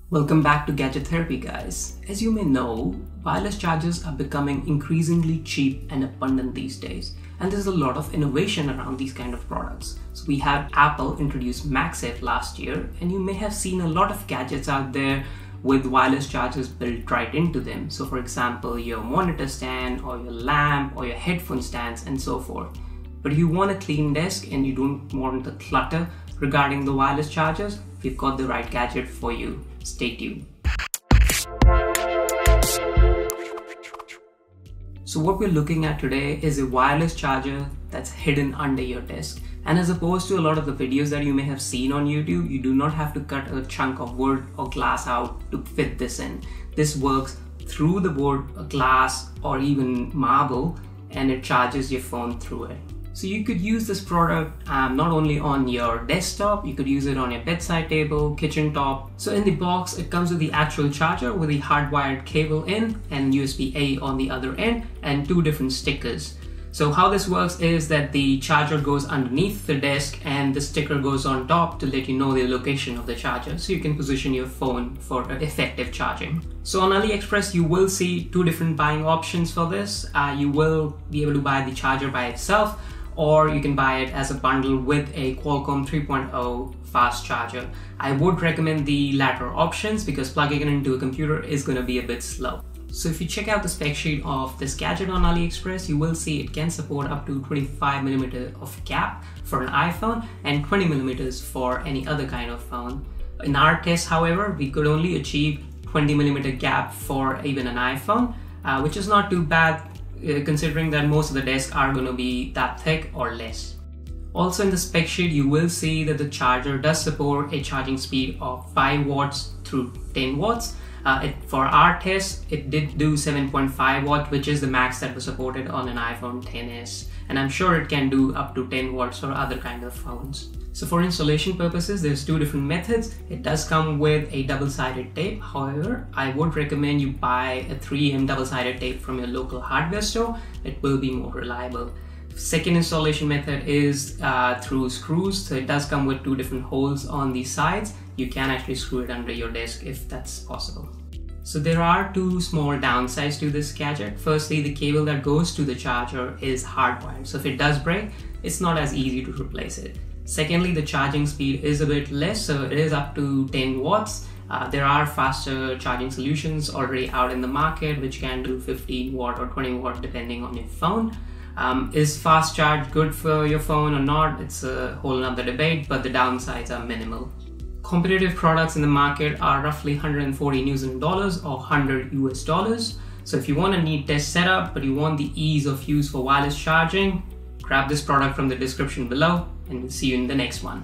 Welcome back to Gadget Therapy, guys. As you may know, wireless chargers are becoming increasingly cheap and abundant these days, and there's a lot of innovation around these kind of products. So we had Apple introduce MagSafe last year, and you may have seen a lot of gadgets out there with wireless chargers built right into them. So for example, your monitor stand or your lamp or your headphone stands and so forth. But if you want a clean desk and you don't want the clutter regarding the wireless chargers, we've got the right gadget for you. Stay tuned. So what we're looking at today is a wireless charger that's hidden under your desk. And as opposed to a lot of the videos that you may have seen on YouTube, you do not have to cut a chunk of wood or glass out to fit this in. This works through the wood, glass, or even marble, and it charges your phone through it. So you could use this product not only on your desktop, you could use it on your bedside table, kitchen top. So in the box, it comes with the actual charger with the hardwired cable in and USB-A on the other end and two different stickers. So how this works is that the charger goes underneath the desk and the sticker goes on top to let you know the location of the charger, so you can position your phone for effective charging. So on AliExpress, you will see two different buying options for this. You will be able to buy the charger by itself, or you can buy it as a bundle with a Qualcomm 3.0 fast charger. I would recommend the latter options because plugging it into a computer is going to be a bit slow. So if you check out the spec sheet of this gadget on AliExpress, you will see it can support up to 25mm of gap for an iPhone and 20mm for any other kind of phone. In our test, however, we could only achieve 20mm gap for even an iPhone, which is not too bad considering that most of the desks are going to be that thick or less. Also in the spec sheet, you will see that the charger does support a charging speed of 5 watts through 10 watts. For our test, it did do 7.5 watt, which is the max that was supported on an iPhone XS. And I'm sure it can do up to 10 watts for other kind of phones. So for installation purposes, there's two different methods. It does come with a double-sided tape. However, I would recommend you buy a 3M double-sided tape from your local hardware store. It will be more reliable. Second installation method is through screws. So it does come with two different holes on the sides. You can actually screw it under your desk if that's possible. So there are two small downsides to this gadget. Firstly, the cable that goes to the charger is hardwired. So if it does break, it's not as easy to replace it. Secondly, the charging speed is a bit less, so it is up to 10 watts. There are faster charging solutions already out in the market which can do 15 watt or 20 watt depending on your phone. Is fast charge good for your phone or not? It's a whole other debate, but the downsides are minimal. Competitive products in the market are roughly 140 New Zealand dollars or 100 US dollars. So if you want a neat desk setup but you want the ease of use for wireless charging, grab this product from the description below, and we'll see you in the next one.